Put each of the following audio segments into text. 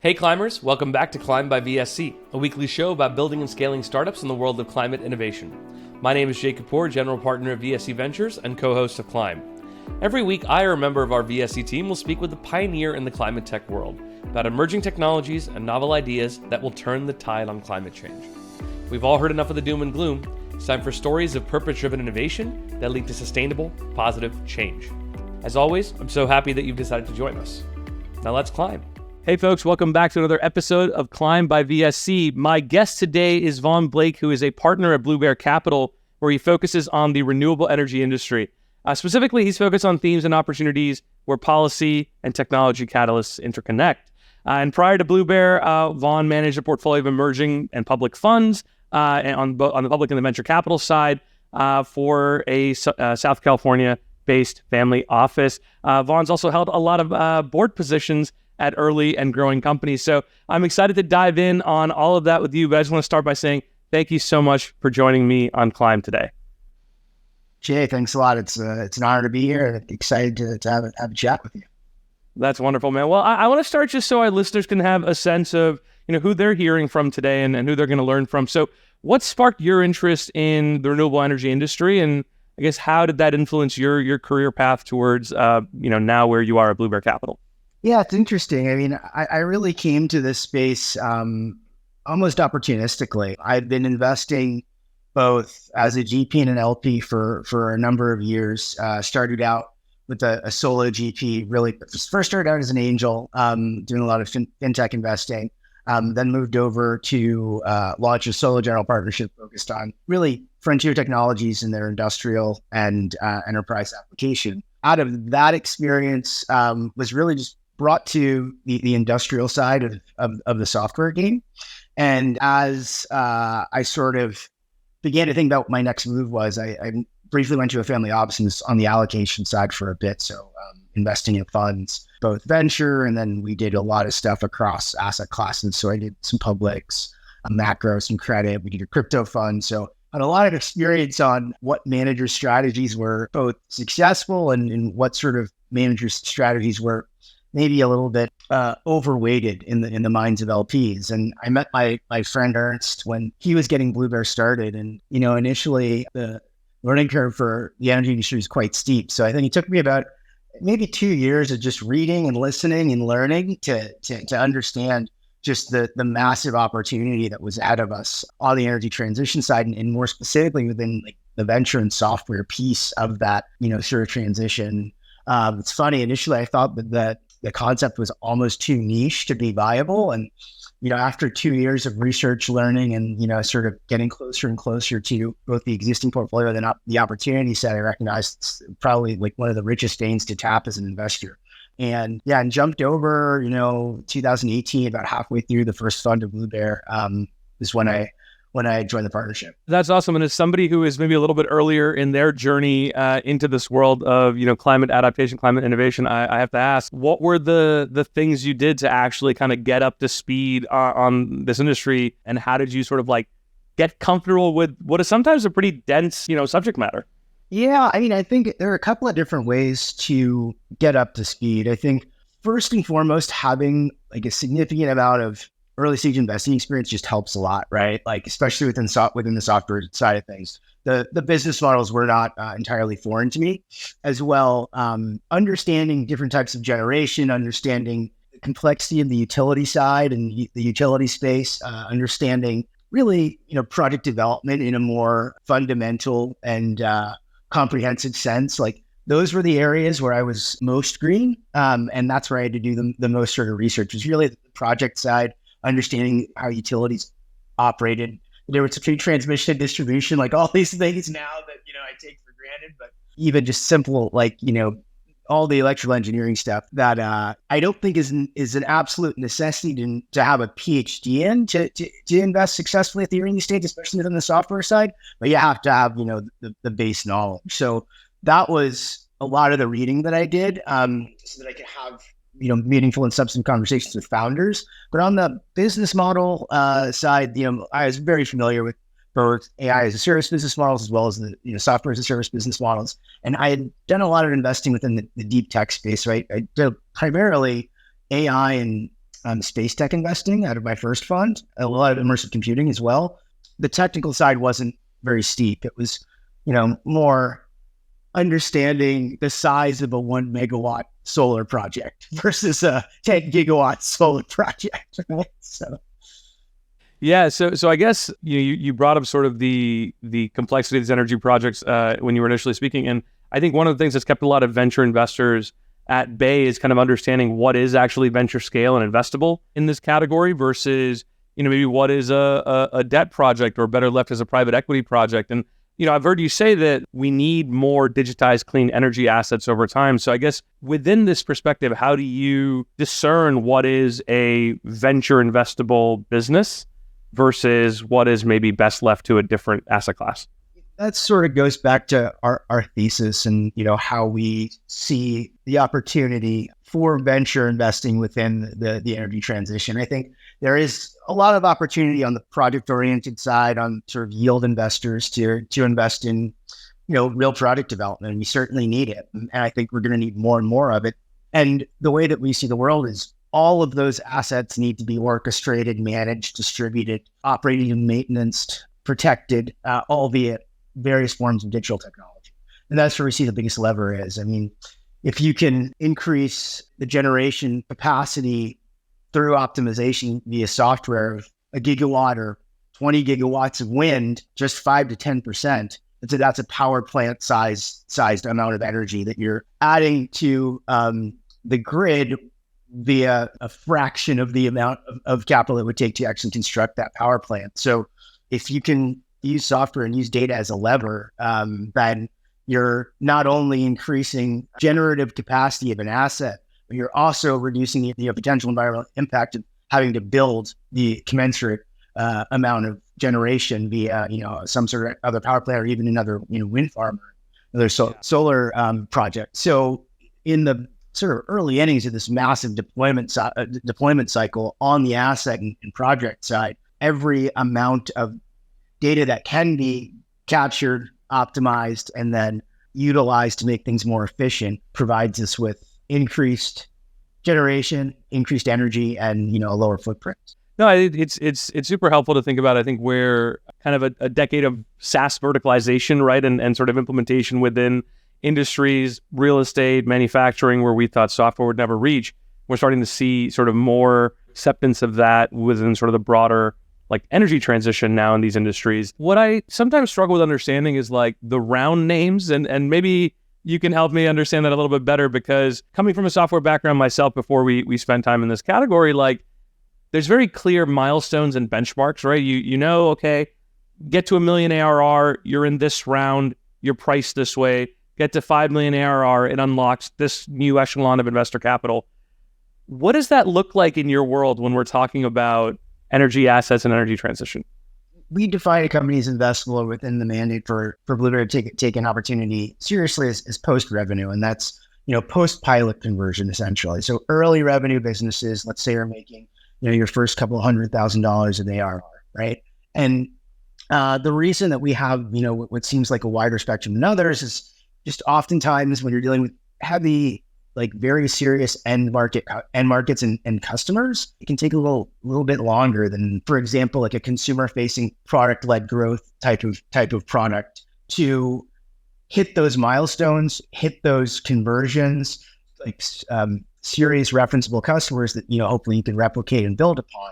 Hey climbers, welcome back to Climb by VSC, a weekly show about building and scaling startups in the world of climate innovation. My name is Vijay Kapoor, general partner of VSC Ventures and co-host of Climb. Every week, I or a member of our VSC team will speak with a pioneer in the climate tech world about emerging technologies and novel ideas that will turn the tide on climate change. We've all heard enough of the doom and gloom. It's time for stories of purpose-driven innovation that lead to sustainable, positive change. As always, I'm so happy that you've decided to join us. Now let's climb. Hey folks, welcome back to another episode of Climb by VSC. My guest today is Vaughn Blake, who is a partner at Blue Bear Capital, where he focuses on the renewable energy industry. Specifically, he's focused on themes and opportunities where policy and technology catalysts interconnect. And prior to Blue Bear, Vaughn managed a portfolio of emerging and public funds and on the public and the venture capital side for a South California-based family office. Vaughn's also held a lot of board positions at early and growing companies. So I'm excited to dive in on all of that with you, but I just want to start by saying thank you so much for joining me on Climb today. Jay, thanks a lot. It's an honor to be here and excited to have a chat with you. That's wonderful, man. Well, I want to start just so our listeners can have a sense of who they're hearing from today and who they're going to learn from. So what sparked your interest in the renewable energy industry? And I guess how did that influence your career path towards now where you are at Blue Bear Capital? Yeah, it's interesting. I mean, I really came to this space almost opportunistically. I've been investing both as a GP and an LP for a number of years. Started out with a solo GP, really first started out as an angel, doing a lot of fintech investing, then moved over to launch a solo general partnership focused on really frontier technologies in their industrial and enterprise application. Out of that experience was really just brought to the industrial side of the software game. And as I sort of began to think about what my next move was, I briefly went to a family office on the allocation side for a bit. So investing in funds, both venture, and then we did a lot of stuff across asset classes. So I did some publics, macro, some credit, we did a crypto fund. So I had a lot of experience on what managers' strategies were both successful and what sort of managers' strategies were maybe a little bit overweighted in the minds of LPs. And I met my friend Ernst when he was getting Blue Bear started. And, initially the learning curve for the energy industry is quite steep. So I think it took me about maybe 2 years of just reading and listening and learning to understand just the massive opportunity that was ahead of us on the energy transition side, and more specifically within the venture and software piece of that, sort of transition. It's funny, initially I thought that the concept was almost too niche to be viable. And, after 2 years of research, learning, and, sort of getting closer and closer to both the existing portfolio and the opportunity set, I recognized it's probably one of the richest veins to tap as an investor. And jumped over, 2018, about halfway through the first fund of Blue Bear, is when I joined the partnership. That's awesome. And as somebody who is maybe a little bit earlier in their journey into this world of, climate adaptation, climate innovation, I have to ask, what were the things you did to actually kind of get up to speed on this industry? And how did you sort of get comfortable with what is sometimes a pretty dense, subject matter? Yeah, I mean, I think there are a couple of different ways to get up to speed. I think first and foremost, having a significant amount of early stage investing experience just helps a lot, right? Especially within the software side of things. The business models were not entirely foreign to me as well. Understanding different types of generation, understanding the complexity of the utility side and the utility space, understanding really, project development in a more fundamental and comprehensive sense. Those were the areas where I was most green. And that's where I had to do the most sort of research, was really the project side, understanding how utilities operated. There was a transmission and distribution, all these things now that, I take for granted, but even just simple, all the electrical engineering stuff that I don't think is an absolute necessity to have a PhD in to invest successfully at the early stage, especially within the software side, but you have to have, the base knowledge. So that was a lot of the reading that I did so that I could have meaningful and substantive conversations with founders. But on the business model side, I was very familiar with both AI as a service business models as well as the software as a service business models. And I had done a lot of investing within the deep tech space, right? I did primarily AI and space tech investing out of my first fund, a lot of immersive computing as well. The technical side wasn't very steep. It was, more understanding the size of a 1 megawatt solar project versus a 10 gigawatt solar project. Right? Yeah, so I guess you brought up sort of the complexity of these energy projects when you were initially speaking, and I think one of the things that's kept a lot of venture investors at bay is kind of understanding what is actually venture scale and investable in this category versus maybe what is a debt project or better left as a private equity project. And I've heard you say that we need more digitized clean energy assets over time. So I guess within this perspective, how do you discern what is a venture investable business versus what is maybe best left to a different asset class? That sort of goes back to our thesis and, how we see the opportunity for venture investing within the energy transition. I think there is a lot of opportunity on the project-oriented side, on sort of yield investors to invest in, real product development. We certainly need it. And I think we're going to need more and more of it. And the way that we see the world is all of those assets need to be orchestrated, managed, distributed, operated and maintenance, protected, all via various forms of digital technology. And that's where we see the biggest lever is. I mean, if you can increase the generation capacity through optimization via software of a gigawatt or 20 gigawatts of wind, just 5 to 10%, that's a power plant sized amount of energy that you're adding to the grid via a fraction of the amount of capital it would take to actually construct that power plant. So if you can use software and use data as a lever, then you're not only increasing generative capacity of an asset, but you're also reducing the potential environmental impact of having to build the commensurate amount of generation via, some sort of other power plant or even another, wind farm or another solar project. So in the sort of early innings of this massive deployment cycle on the asset and project side, every amount of data that can be captured, optimized, and then utilized to make things more efficient provides us with increased generation, increased energy, and a lower footprint. No, it's super helpful to think about. I think we're kind of a decade of SaaS verticalization, right, and sort of implementation within industries, real estate, manufacturing, where we thought software would never reach. We're starting to see sort of more acceptance of that within sort of the broader like energy transition now in these industries. What I sometimes struggle with understanding is like the round names, and maybe you can help me understand that a little bit better, because coming from a software background myself before we spend time in this category, like there's very clear milestones and benchmarks, right? Okay, get to 1 million ARR, you're in this round, you're priced this way, get to 5 million ARR, it unlocks this new echelon of investor capital. What does that look like in your world when we're talking about energy assets and energy transition? We define a company as investable within the mandate for Blueberry to take an opportunity seriously as post-revenue. And that's, post-pilot conversion, essentially. So early revenue businesses, let's say, are making, your first couple $100,000 of ARR, right? And the reason that we have, what seems like a wider spectrum than others is just oftentimes when you're dealing with heavy, like very serious end markets and customers, it can take a little bit longer than, for example, like a consumer-facing product-led growth type of product to hit those milestones, hit those conversions, like serious referenceable customers that hopefully you can replicate and build upon.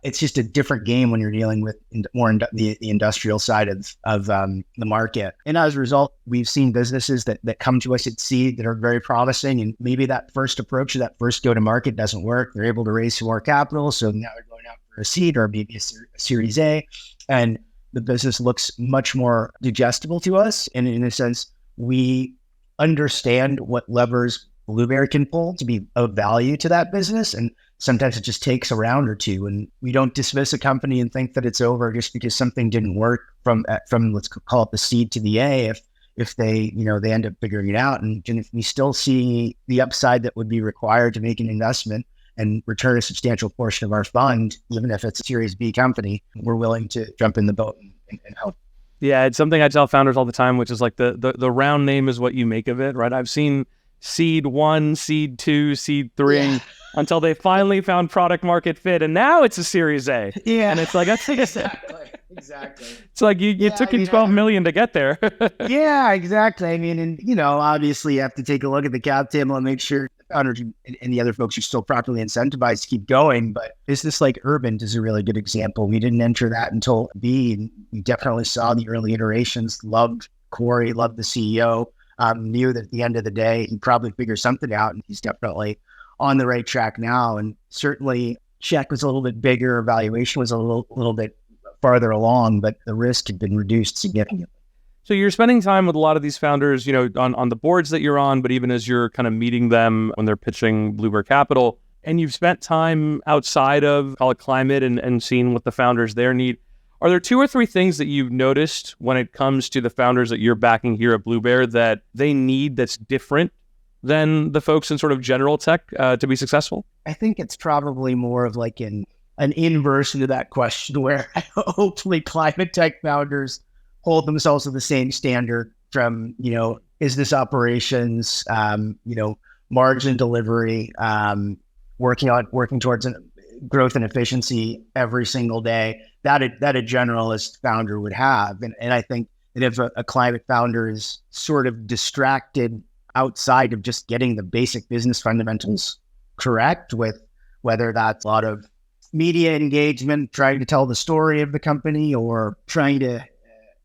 It's just a different game when you're dealing with the industrial side of the market. And as a result, we've seen businesses that come to us at seed that are very promising. And maybe that first approach or that first go-to-market doesn't work. They're able to raise some more capital. So now they're going out for a seed or maybe a Series A. And the business looks much more digestible to us. And in a sense, we understand what levers Blueberry can pull to be of value to that business. And sometimes it just takes a round or two, and we don't dismiss a company and think that it's over just because something didn't work from let's call it the seed to the A. If they they end up figuring it out, and if we still see the upside that would be required to make an investment and return a substantial portion of our fund, even if it's a Series B company, we're willing to jump in the boat and help. Yeah, it's something I tell founders all the time, which is like the round name is what you make of it, right? I've seen seed 1, seed 2, seed 3. until they finally found product market fit, and now it's a Series A. Yeah. And it's like, that's Exactly. It's like you took you 12 million to get there. Yeah, exactly. I mean, and obviously you have to take a look at the cap table and make sure the founders and the other folks are still properly incentivized to keep going. But business like Urban is a really good example. We didn't enter that until B, and we definitely saw the early iterations, loved Corey, loved the CEO, knew that at the end of the day, he'd probably figure something out, and he's definitely on the right track now. And certainly check was a little bit bigger, valuation was a little bit farther along, but the risk had been reduced significantly. So you're spending time with a lot of these founders, on the boards that you're on, but even as you're kind of meeting them when they're pitching Blue Bear Capital, and you've spent time outside of, call it climate, and seeing what the founders there need. Are there 2 or 3 things that you've noticed when it comes to the founders that you're backing here at Blue Bear that they need that's different than the folks in sort of general tech to be successful? I think it's probably more of like an inverse into that question, where hopefully climate tech founders hold themselves to the same standard from, business operations, margin delivery, working towards growth and efficiency every single day that a generalist founder would have. And I think that if a climate founder is sort of distracted outside of just getting the basic business fundamentals correct, with whether that's a lot of media engagement, trying to tell the story of the company, or trying to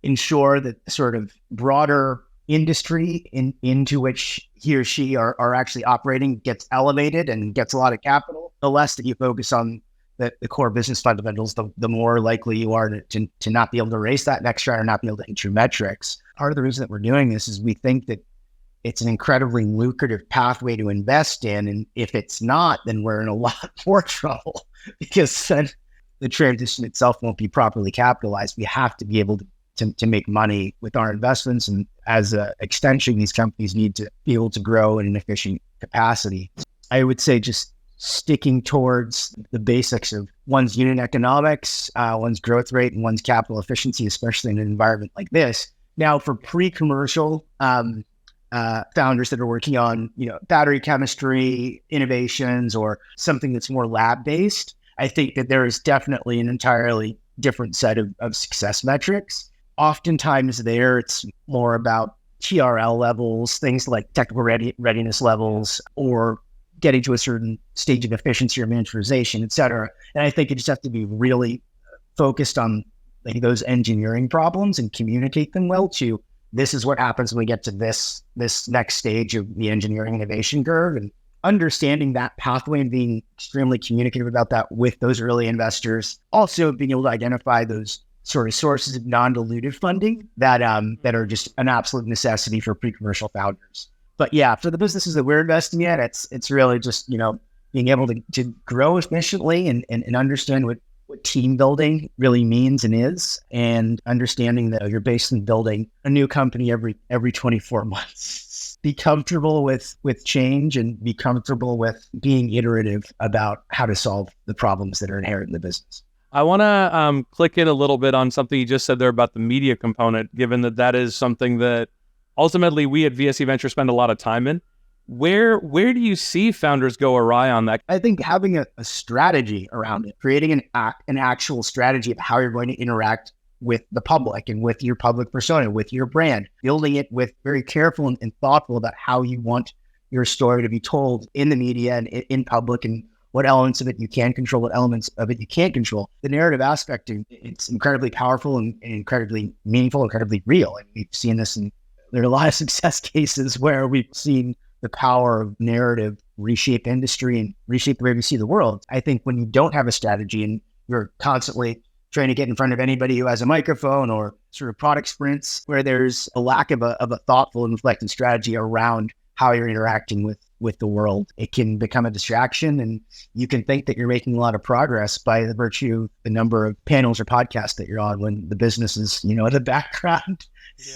ensure that the sort of broader industry into which he or she are actually operating gets elevated and gets a lot of capital, the less that you focus on the core business fundamentals, the more likely you are to not be able to race that next round or not be able to hit your metrics. Part of the reason that we're doing this is we think that it's an incredibly lucrative pathway to invest in. And if it's not, then we're in a lot more trouble, because then the transition itself won't be properly capitalized. We have to be able to make money with our investments. And as an extension, these companies need to be able to grow in an efficient capacity. I would say just sticking towards the basics of one's unit economics, one's growth rate, and one's capital efficiency, especially in an environment like this. Now, for pre-commercial founders that are working on, battery chemistry innovations or something that's more lab-based, I think that there is definitely an entirely different set of success metrics. Oftentimes there, it's more about TRL levels, things like technical readiness levels, or getting to a certain stage of efficiency or miniaturization, et cetera. And I think you just have to be really focused on those engineering problems and communicate them well to, this is what happens when we get to this next stage of the engineering innovation curve, and understanding that pathway and being extremely communicative about that with those early investors. Also being able to identify those sort of sources of non-dilutive funding that are just an absolute necessity for pre-commercial founders. But yeah, for the businesses that we're investing in, it's really just, being able to grow efficiently and understand what team building really means and is, and understanding that you're basically building a new company every 24 months. Be comfortable with change, and be comfortable with being iterative about how to solve the problems that are inherent in the business. I want to click in a little bit on something you just said there about the media component, given that is something that ultimately we at VSC Ventures spend a lot of time in. Where do you see founders go awry on that? I think having a strategy around it, creating an actual strategy of how you're going to interact with the public and with your public persona, with your brand, building it with very careful and thoughtful about how you want your story to be told in the media and in public, and what elements of it you can control, what elements of it you can't control. The narrative aspect, it's incredibly powerful and incredibly meaningful, incredibly real. And we've seen this, and there are a lot of success cases where we've seen the power of narrative reshape industry and reshape the way we see the world. I think when you don't have a strategy and you're constantly trying to get in front of anybody who has a microphone, or sort of product sprints where there's a lack of a thoughtful and reflective strategy around how you're interacting with the world, it can become a distraction, and you can think that you're making a lot of progress by the virtue of the number of panels or podcasts that you're on, when the business is, in the background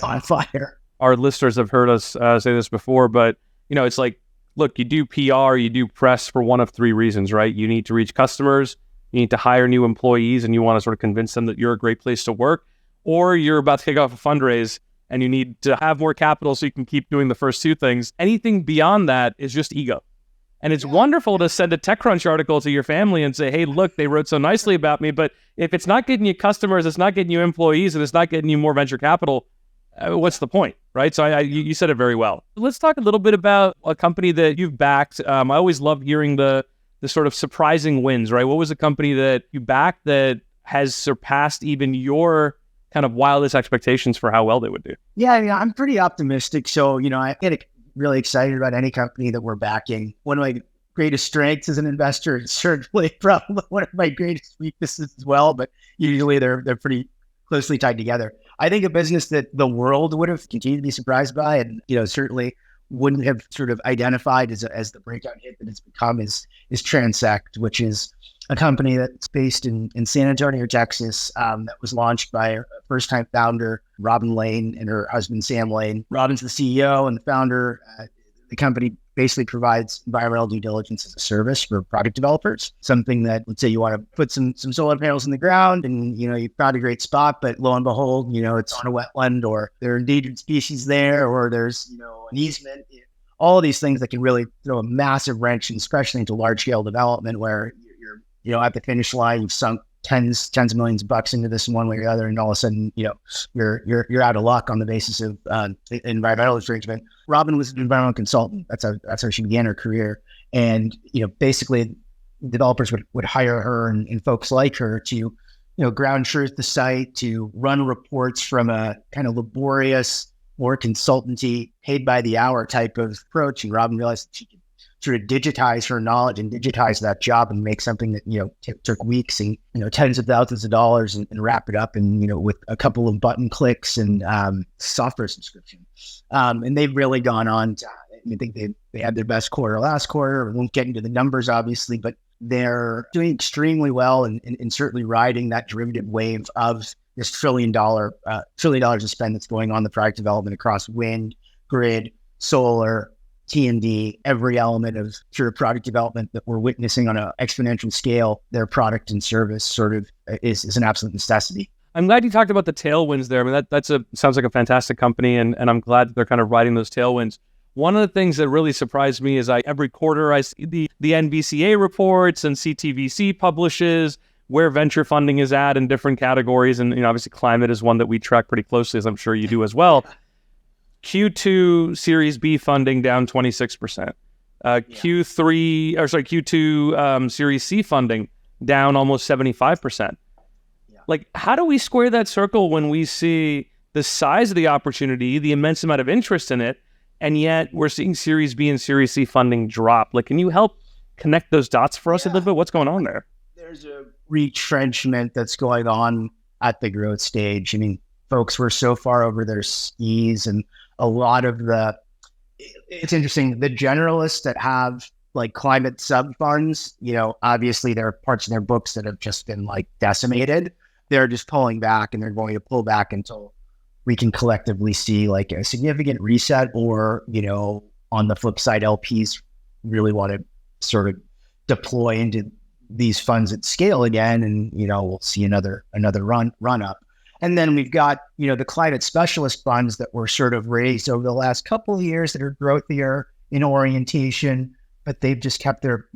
on fire. Our listeners have heard us say this before, but it's like, look, you do PR, you do press for one of 3 reasons, right? You need to reach customers, you need to hire new employees, and you want to sort of convince them that you're a great place to work, or you're about to kick off a fundraise and you need to have more capital so you can keep doing the first 2 things. Anything beyond that is just ego. And it's wonderful to send a TechCrunch article to your family and say, hey, look, they wrote so nicely about me. But if it's not getting you customers, it's not getting you employees, and it's not getting you more venture capital, what's the point, right? So you said it very well. Let's talk a little bit about a company that you've backed. I always love hearing the sort of surprising wins, right? What was a company that you backed that has surpassed even your kind of wildest expectations for how well they would do? Yeah, I'm pretty optimistic. So, I get really excited about any company that we're backing. One of my greatest strengths as an investor is certainly probably one of my greatest weaknesses as well, but usually they're pretty closely tied together. I think a business that the world would have continued to be surprised by and, certainly wouldn't have sort of identified as the breakout hit that it's become is Transect, which is a company that's based in San Antonio, Texas, that was launched by a first-time founder, Robin Lane, and her husband, Sam Lane. Robin's the CEO and the founder. The company basically provides environmental due diligence as a service for product developers, something that, let's say you want to put some solar panels in the ground and, you found a great spot, but lo and behold, it's on a wetland or there are endangered species there or there's, an easement. All of these things that can really throw a massive wrench, and especially into large-scale development where you're, at the finish line, you've sunk tens of millions of bucks into this in one way or the other, and all of a sudden, you're out of luck on the basis of environmental infringement. Robin was an environmental consultant. That's how she began her career, and basically, developers would hire her and folks like her to, ground truth the site, to run reports from a kind of laborious, more consultancy, paid by the hour type of approach. And Robin realized that she could sort of digitize her knowledge and digitize that job and make something that, took weeks and, tens of thousands of dollars and wrap it up and, with a couple of button clicks and software subscription. And they've really gone on to, I think they had their best quarter last quarter. We won't get into the numbers, obviously, but they're doing extremely well and certainly riding that derivative wave of this $1 trillion of spend that's going on the product development across wind, grid, solar, T&D, every element of sort of product development that we're witnessing on an exponential scale. Their product and service sort of is an absolute necessity. I'm glad you talked about the tailwinds there. I mean, that sounds like a fantastic company, and I'm glad that they're kind of riding those tailwinds. One of the things that really surprised me is every quarter I see the NVCA reports and CTVC publishes where venture funding is at in different categories. And obviously climate is one that we track pretty closely, as I'm sure you do as well. Q2 Series B funding down 26%. Q2 Series C funding down almost 75%. Yeah. Like, how do we square that circle when we see the size of the opportunity, the immense amount of interest in it, and yet we're seeing Series B and Series C funding drop? Like, can you help connect those dots for us a little bit? What's going on there? There's a retrenchment that's going on at the growth stage. I mean, folks were so far over their skis, and a lot of it's interesting, the generalists that have like climate sub funds, obviously there are parts in their books that have just been like decimated. They're just pulling back, and they're going to pull back until we can collectively see like a significant reset, or, on the flip side, LPs really want to sort of deploy into these funds at scale again, and we'll see another run up. And then we've got the climate specialist funds that were sort of raised over the last couple of years that are growthier in orientation, but they've just kept their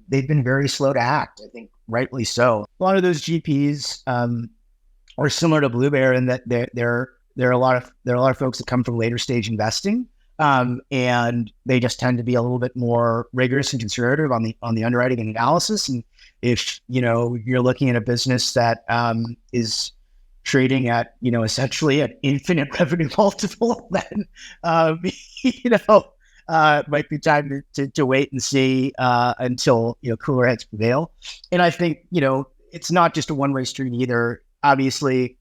they've been very slow to act. I think rightly so. A lot of those GPs are similar to Blue Bear in that there are a lot of folks that come from later stage investing. And they just tend to be a little bit more rigorous and conservative on the underwriting and analysis. And if you're looking at a business that is trading at essentially an infinite revenue multiple, then might be time to wait and see until cooler heads prevail. And I think it's not just a one-way street either. Obviously,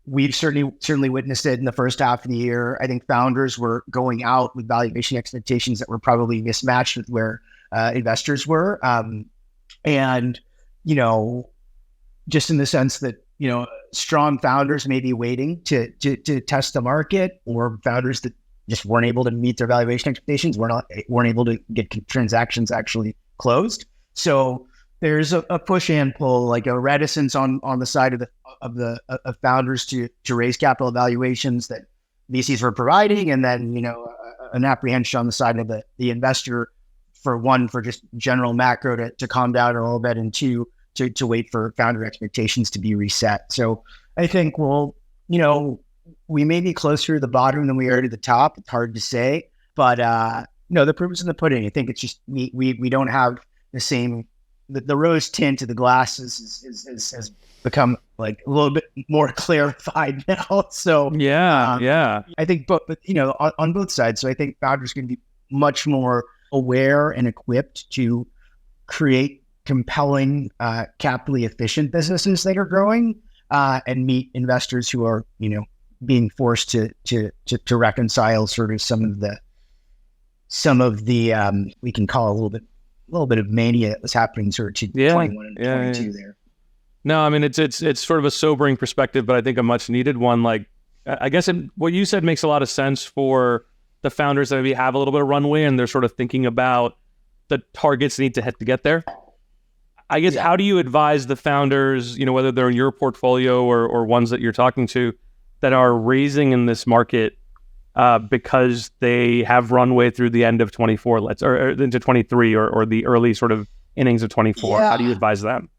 we've certainly witnessed it in the first half of the year. I think founders were going out with valuation expectations that were probably mismatched with where investors were. And, just in the sense that, strong founders may be waiting to test the market, or founders that just weren't able to meet their valuation expectations weren't able to get transactions actually closed. So there's a push and pull, like a reticence on the side of founders to raise capital valuations that VCs were providing, and then an apprehension on the side of the investor for just general macro to calm down a little bit, and two, to wait for founder expectations to be reset. So I think we may be closer to the bottom than we are to the top. It's hard to say, but the proof is in the pudding. I think it's just we don't have the same the rose tint of the glass has become like a little bit more clarified now. So yeah. I think on both sides. So I think founders are going to be much more aware and equipped to create compelling, capitally efficient businesses that are growing, and meet investors who are, being forced to reconcile sort of some of the we can call a little bit of mania that was happening sort of to 21 and 22 there. No, I mean, it's sort of a sobering perspective, but I think a much needed one. Like, I guess what you said makes a lot of sense for the founders that maybe have a little bit of runway and they're sort of thinking about the targets they need to hit to get there. I guess, how do you advise the founders, whether they're in your portfolio or ones that you're talking to that are raising in this market because they have runway through the end of 24, or into 23 or the early sort of innings of 24? How do you advise them?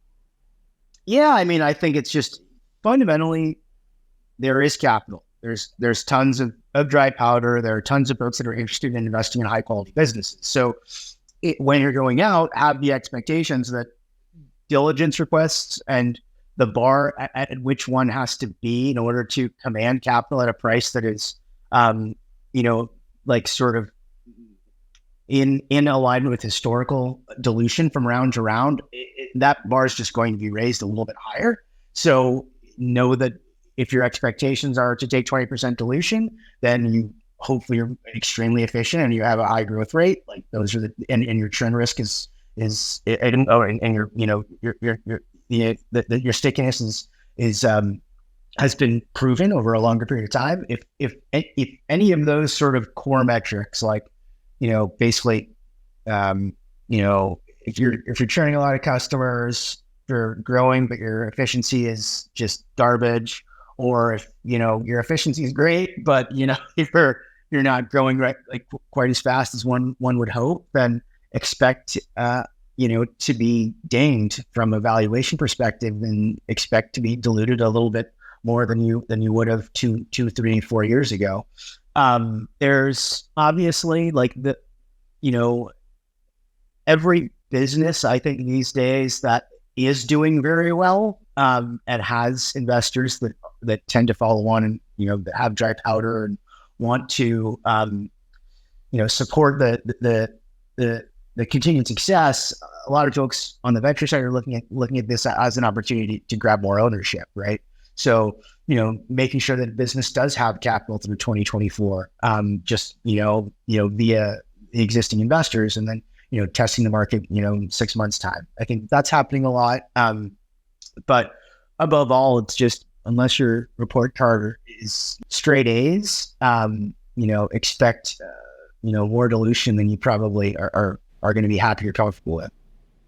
Yeah, I mean, I think it's just fundamentally there is capital. There's tons of dry powder. There are tons of folks that are interested in investing in high quality businesses. So when you're going out, have the expectations that diligence requests and the bar at which one has to be in order to command capital at a price that is, like sort of in alignment with historical dilution from round to round, that bar is just going to be raised a little bit higher. So know that if your expectations are to take 20% dilution, then you hopefully you're extremely efficient and you have a high growth rate. Like those are and your churn risk is your stickiness has been proven over a longer period of time. If any of those sort of core metrics, like, basically, if you're churning a lot of customers, you're growing, but your efficiency is just garbage, or if, your efficiency is great, but, if you're not growing quite as fast as one would hope, then expect, to be dinged from a valuation perspective and expect to be diluted a little bit more than you would have 2, 3, 4 years ago. There's obviously every business, I think these days, that is doing very well, and has investors that tend to follow on and, that have dry powder and want to, support the continued success. A lot of folks on the venture side are looking at this as an opportunity to grab more ownership, right? So, making sure that business does have capital through 2024, via the existing investors, and then, testing the market, 6 months time. I think that's happening a lot. But above all, it's just, unless your report card is straight A's, expect, more dilution than you probably are going to be happy or comfortable with.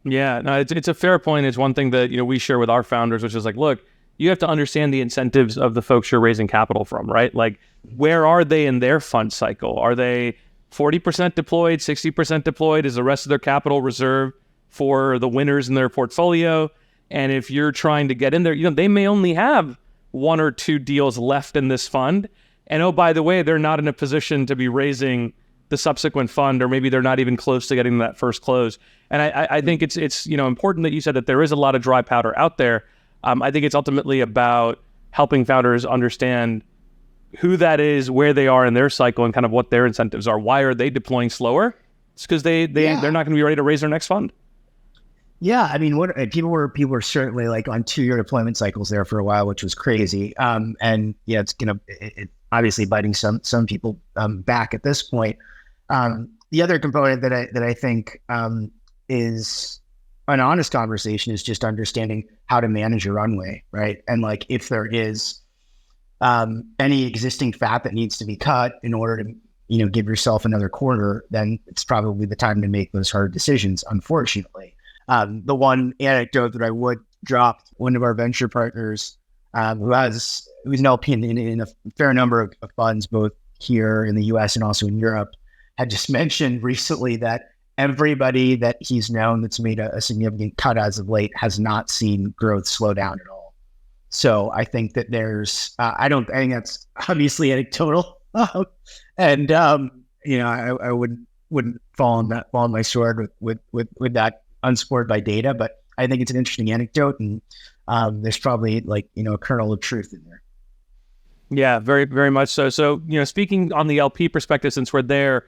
Yeah, no, it's a fair point. It's one thing that, we share with our founders, which is like, look, you have to understand the incentives of the folks you're raising capital from, right? Like, where are they in their fund cycle? Are they 40% deployed, 60% deployed? Is the rest of their capital reserved for the winners in their portfolio? And if you're trying to get in there, they may only have 1 or 2 deals left in this fund. And oh, by the way, they're not in a position to be raising the subsequent fund, or maybe they're not even close to getting that first close. And I think it's important that you said that there is a lot of dry powder out there. I think it's ultimately about helping founders understand who that is, where they are in their cycle, and kind of what their incentives are. Why are they deploying slower? It's because they're not going to be ready to raise their next fund. Yeah, I mean, people were certainly like on 2-year deployment cycles there for a while, which was crazy. And yeah, it's obviously biting some people back at this point. The other component that I think is an honest conversation is just understanding how to manage your runway, right? And like, if there is any existing fat that needs to be cut in order to give yourself another quarter, then it's probably the time to make those hard decisions, unfortunately. The one anecdote that I would drop, one of our venture partners, who's an LP in a fair number of funds, both here in the US and also in Europe, had just mentioned recently that everybody that he's known that's made a significant cut as of late has not seen growth slow down at all. So I think that there's, I think that's obviously anecdotal. And, I wouldn't fall on my sword with that unsupported by data, but I think it's an interesting anecdote, and there's probably a kernel of truth in there. Yeah, very, very much so. So, speaking on the LP perspective, since we're there,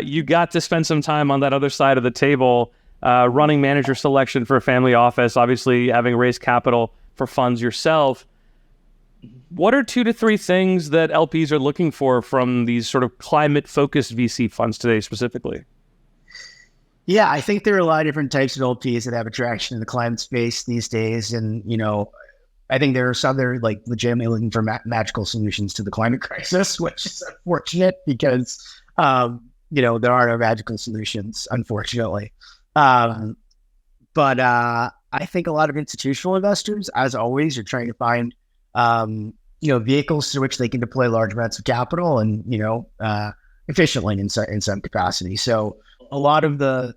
you got to spend some time on that other side of the table, running manager selection for a family office, obviously having raised capital for funds yourself. What are 2 to 3 things that LPs are looking for from these sort of climate-focused VC funds today specifically? Yeah, I think there are a lot of different types of LPs that have attraction in the climate space these days. And, I think there are some that are legitimately looking for magical solutions to the climate crisis, which is unfortunate because, there are no magical solutions, unfortunately. But I think a lot of institutional investors, as always, are trying to find, vehicles through which they can deploy large amounts of capital and, efficiently in some capacity. So a lot of the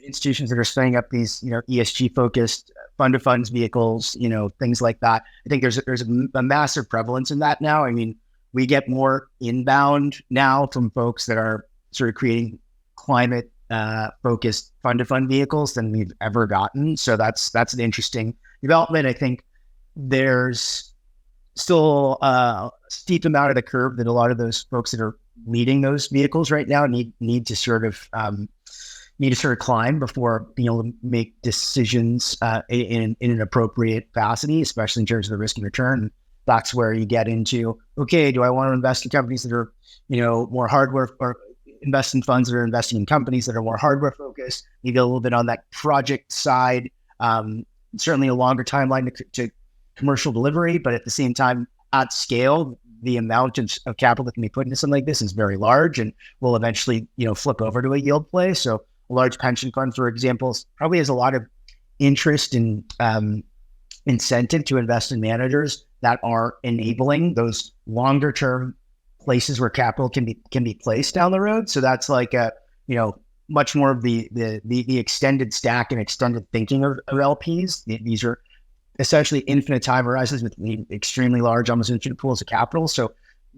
institutions that are spinning up these, ESG focused fund of funds vehicles, things like that. I think there's a massive prevalence in that now. I mean, we get more inbound now from folks that are sort of creating climate focused fund of fund vehicles than we've ever gotten. So that's an interesting development. I think there's still a steep amount of the curve that a lot of those folks that are leading those vehicles right now need to sort of climb before being able to make decisions in an appropriate capacity, especially in terms of the risk and return. That's where you get into, okay, do I want to invest in companies that are, more hardware, or invest in funds that are investing in companies that are more hardware focused, maybe a little bit on that project side, certainly a longer timeline to commercial delivery, but at the same time, at scale, the amount of capital that can be put into something like this is very large and will eventually, flip over to a yield play. So a large pension fund, for example, probably has a lot of interest in incentive to invest in managers that are enabling those longer term places where capital can be placed down the road. So that's much more of the extended stack and extended thinking of LPs. These are essentially infinite time horizons with extremely large, almost infinite pools of capital. So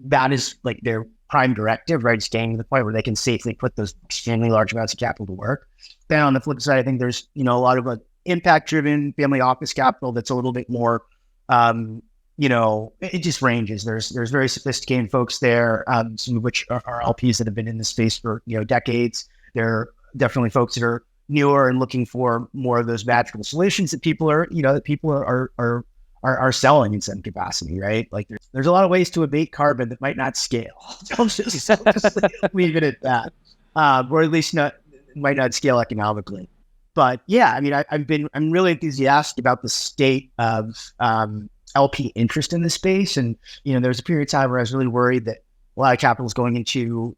that is their prime directive, right? It's getting to the point where they can safely put those extremely large amounts of capital to work. Then on the flip side, I think there's, a lot of impact-driven family office capital that's a little bit more, it just ranges. There's very sophisticated folks there, some of which are LPs that have been in this space for, decades. There are definitely folks that are newer and looking for more of those magical solutions that people are selling in some capacity, right? There's a lot of ways to abate carbon that might not scale. I'll just leave it at that, or at least might not scale economically. But yeah, I mean, I'm really enthusiastic about the state of LP interest in this space, and there was a period of time where I was really worried that a lot of capital is going into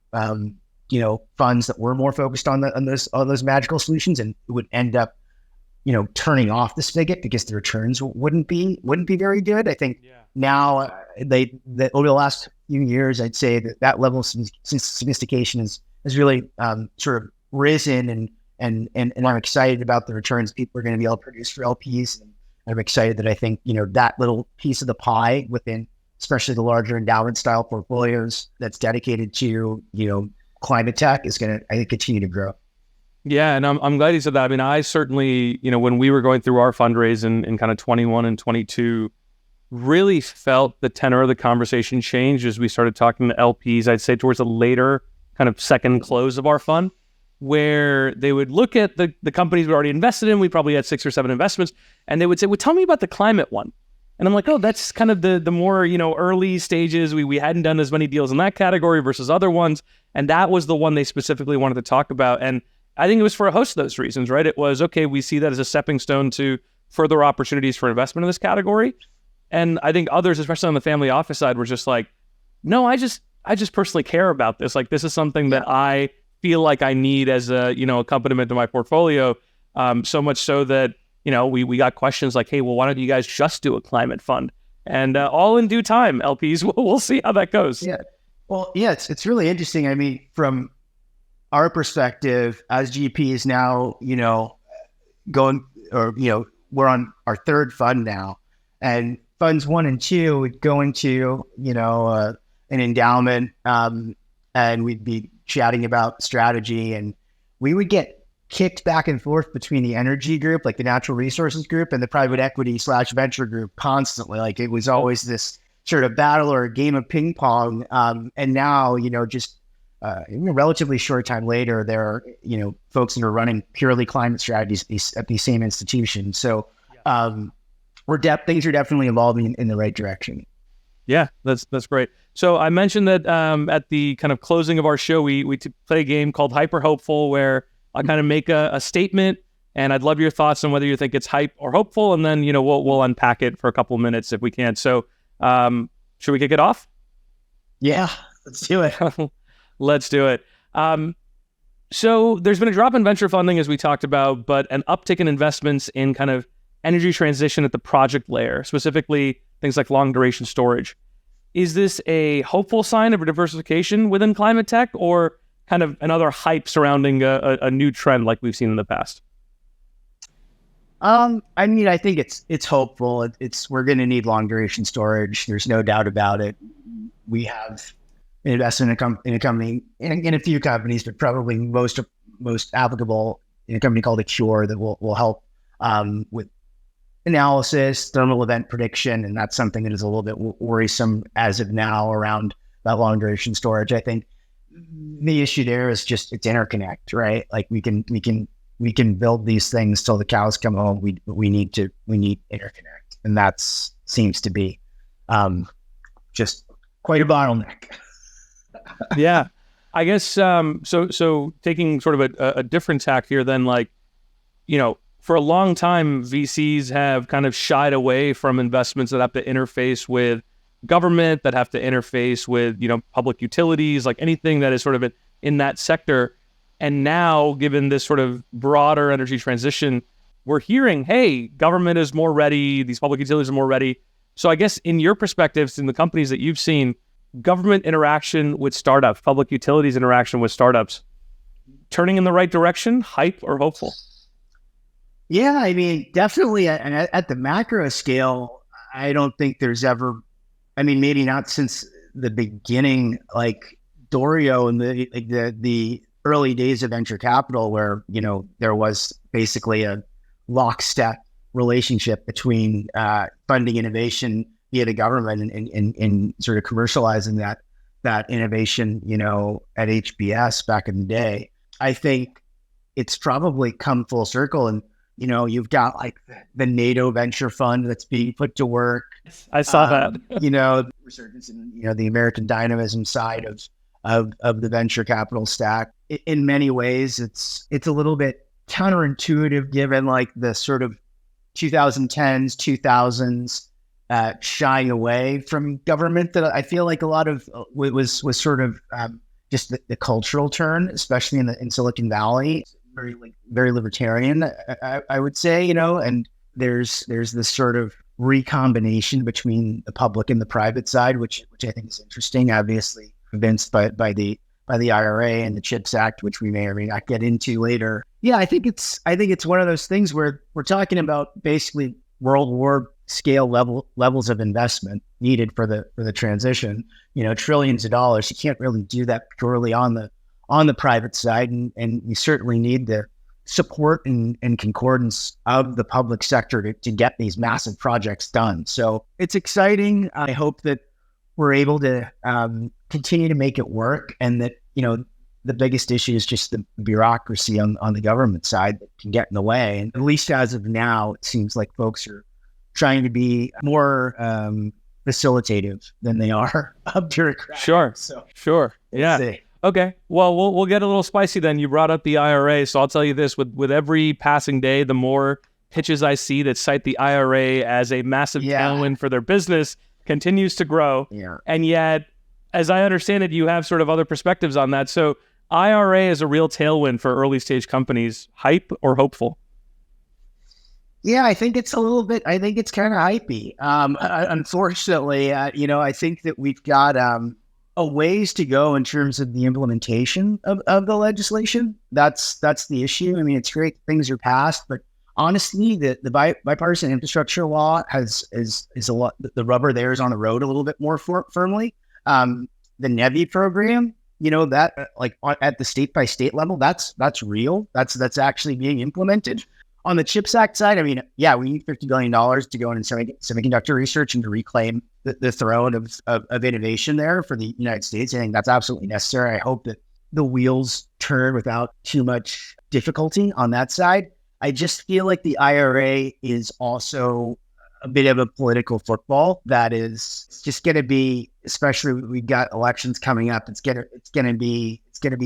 funds that were more focused on those magical solutions, and it would end up turning off the spigot because the returns wouldn't be very good. I think now over the last few years, I'd say that level of sophistication has really sort of risen, and I'm excited about the returns people are going to be able to produce for LPs. And I'm excited that I think that little piece of the pie within, especially the larger endowment style portfolios that's dedicated to climate tech is going to, I think, continue to grow. Yeah, and I'm glad you said that. I mean, I certainly, when we were going through our fundraise in kind of 21 and 22, really felt the tenor of the conversation change as we started talking to LPs, I'd say towards the later kind of second close of our fund, where they would look at the companies we already invested in. We probably had 6 or 7 investments, and they would say, well, tell me about the climate one. And I'm like, oh, that's kind of the more, early stages. We hadn't done as many deals in that category versus other ones. And that was the one they specifically wanted to talk about. And I think it was for a host of those reasons, right? It was, okay, we see that as a stepping stone to further opportunities for investment in this category. And I think others, especially on the family office side, were just like, no, I just personally care about this. This is something that I feel like I need as a, accompaniment to my portfolio. So much so that, we got questions like, hey, well, why don't you guys just do a climate fund? And all in due time, LPs, we'll see how that goes. Yeah. Well, yeah, it's really interesting. I mean, from our perspective as GPs now, going, or, we're on our third fund now, and funds 1 and 2 would go into, an endowment, and we'd be chatting about strategy, and we would get kicked back and forth between the energy group, like the natural resources group, and the private equity / venture group constantly. Like it was always this sort of battle or a game of ping pong. And now, just in a relatively short time later, there are, folks that are running purely climate strategies at these same institutions. So things are definitely evolving in the right direction. Yeah, that's great. So I mentioned that at the kind of closing of our show, we play a game called Hyper Hopeful, where I kind of make a statement, and I'd love your thoughts on whether you think it's hype or hopeful, and then we'll unpack it for a couple of minutes if we can. So should we kick it off? Yeah, let's do it. Let's do it. So there's been a drop in venture funding, as we talked about, but an uptick in investments in kind of energy transition at the project layer, specifically things like long duration storage. Is this a hopeful sign of a diversification within climate tech, or kind of another hype surrounding a new trend like we've seen in the past? I think it's hopeful. We're going to need long duration storage. There's no doubt about it. We have invested in a company, in a few companies, but probably most applicable in a company called Kapoor that will help with analysis, thermal event prediction, and that's something that is a little bit worrisome as of now around that long duration storage. I think the issue there is just it's interconnect, right? Like we can build these things till the cows come home. We need interconnect, and that seems to be just quite a bottleneck. Yeah, I guess so taking sort of a different tack here, then, for a long time, VCs have kind of shied away from investments that have to interface with government, that have to interface with, public utilities, like anything that is sort of in that sector. And now, given this sort of broader energy transition, we're hearing, hey, government is more ready, these public utilities are more ready. So I guess in your perspectives, in the companies that you've seen, government interaction with startups, public utilities interaction with startups, turning in the right direction, hype or hopeful? Yeah, definitely at the macro scale, I don't think there's ever, maybe not since the beginning, like Dorio and the early days of venture capital, where, there was basically a lockstep relationship between funding innovation via the government and sort of commercializing that innovation, at HBS back in the day. I think it's probably come full circle, and you've got like the NATO venture fund that's being put to work. I saw that. Resurgence in the American dynamism side of the venture capital stack. In many ways, it's a little bit counterintuitive given like the sort of 2010s, 2000s shying away from government. That I feel like a lot of was sort of just the cultural turn, especially in Silicon Valley. Very libertarian, I would say, and there's this sort of recombination between the public and the private side, which I think is interesting. Obviously, convinced by the IRA and the CHIPS Act, which we may or may not get into later. Yeah, I think it's one of those things where we're talking about basically World War scale levels of investment needed for the transition. Trillions of dollars. You can't really do that purely on the private side, and we certainly need the support and concordance of the public sector to get these massive projects done. So it's exciting. I hope that we're able to continue to make it work, and that the biggest issue is just the bureaucracy on the government side that can get in the way. And at least as of now, it seems like folks are trying to be more facilitative than they are bureaucratic. Sure. Yeah. See. Okay. Well, we'll get a little spicy then. You brought up the IRA, so I'll tell you this: with every passing day, the more pitches I see that cite the IRA as a massive tailwind for their business continues to grow. Yeah. And yet, as I understand it, you have sort of other perspectives on that. So IRA is a real tailwind for early stage companies. Hype or hopeful? Yeah, I think it's a little bit. I think it's kind of hypey. Unfortunately, I think that we've got a ways to go in terms of the implementation of the legislation. That's the issue. I mean, it's great things are passed, but honestly, the bipartisan infrastructure law is a lot. The rubber there is on the road a little bit more firmly. The NEVI program, that like at the state by state level, that's real. That's actually being implemented. On the CHIPS Act side, I mean, yeah, we need $50 billion to go into semiconductor research and to reclaim the throne of innovation there for the United States. I think that's absolutely necessary. I hope that the wheels turn without too much difficulty on that side. I just feel like the IRA is also a bit of a political football that is just going to be, especially we got elections coming up. It's going to be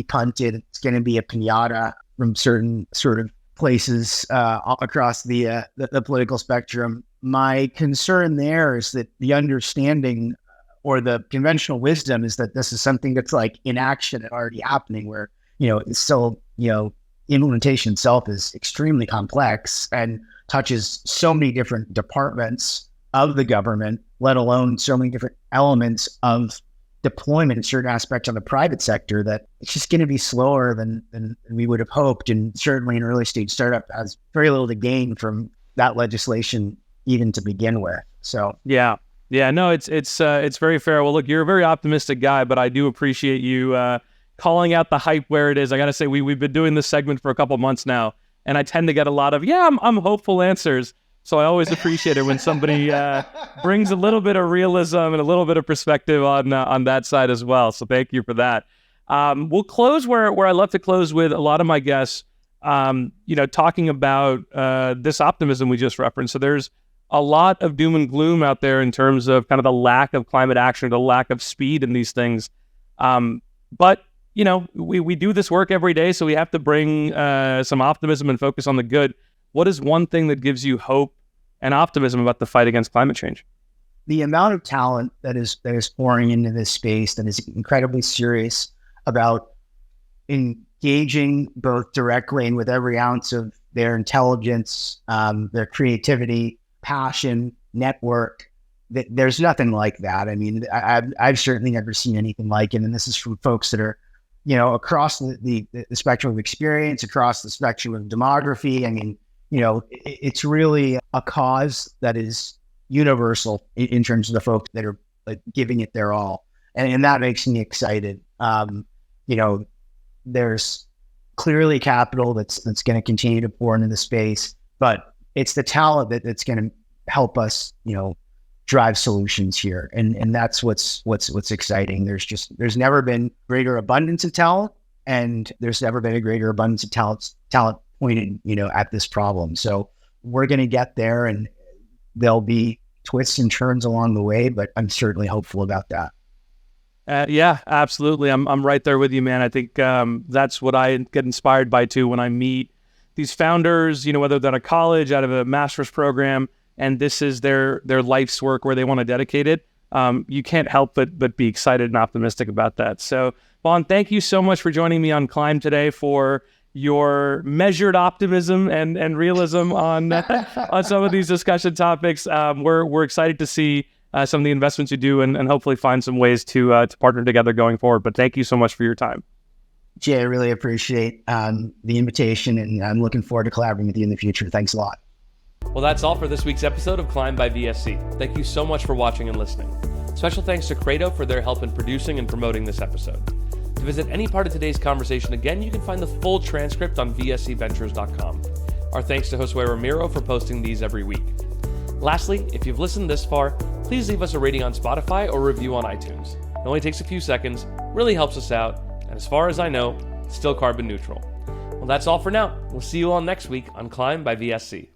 punted. It's going to be a pinata from certain sort of places across the political spectrum. My concern there is that the understanding or the conventional wisdom is that this is something that's like in action and already happening, where it's still implementation itself is extremely complex and touches so many different departments of the government, let alone so many different elements of deployment in certain aspects on the private sector, that it's just going to be slower than we would have hoped. And certainly an early stage startup has very little to gain from that legislation even to begin with. So yeah, no, it's very fair. Well, look, you're a very optimistic guy, but I do appreciate you calling out the hype where it is. I got to say, we've been doing this segment for a couple months now, and I tend to get a lot of, I'm hopeful answers. So I always appreciate it when somebody brings a little bit of realism and a little bit of perspective on that side as well. So thank you for that. We'll close where I love to close with a lot of my guests, talking about this optimism we just referenced. So there's a lot of doom and gloom out there in terms of kind of the lack of climate action, the lack of speed in these things. But we do this work every day, so we have to bring some optimism and focus on the good. What is one thing that gives you hope and optimism about the fight against climate change? The amount of talent that is pouring into this space that is incredibly serious about engaging both directly and with every ounce of their intelligence, their creativity, passion, network. There's nothing like that. I mean, I've certainly never seen anything like it. And this is from folks that are, across the spectrum of experience, across the spectrum of demography. I mean, it's really a cause that is universal in terms of the folks that are giving it their all. And that makes me excited. There's clearly capital that's going to continue to pour into the space, but it's the talent that's going to help us, drive solutions here. And that's what's exciting. There's never been greater abundance of talent, and there's never been a greater abundance of talent pointed, at this problem. So we're going to get there, and there'll be twists and turns along the way, but I'm certainly hopeful about that. Yeah, absolutely. I'm right there with you, man. I think that's what I get inspired by too when I meet these founders, whether they're out of college, out of a master's program, and this is their life's work where they want to dedicate it. You can't help but be excited and optimistic about that. So, Vaughn, thank you so much for joining me on Climb today, for your measured optimism and realism on some of these discussion topics. We're excited to see some of the investments you do and hopefully find some ways to partner together going forward. But thank you so much for your time. Jay, I really appreciate the invitation, and I'm looking forward to collaborating with you in the future. Thanks a lot. Well, that's all for this week's episode of Climb by VSC. Thank you so much for watching and listening. Special thanks to Credo for their help in producing and promoting this episode. To visit any part of today's conversation again, you can find the full transcript on vscventures.com. Our thanks to Josue Ramiro for posting these every week. Lastly, if you've listened this far, please leave us a rating on Spotify or review on iTunes. It only takes a few seconds, really helps us out, and as far as I know, still carbon neutral. Well, that's all for now. We'll see you all next week on Climb by VSC.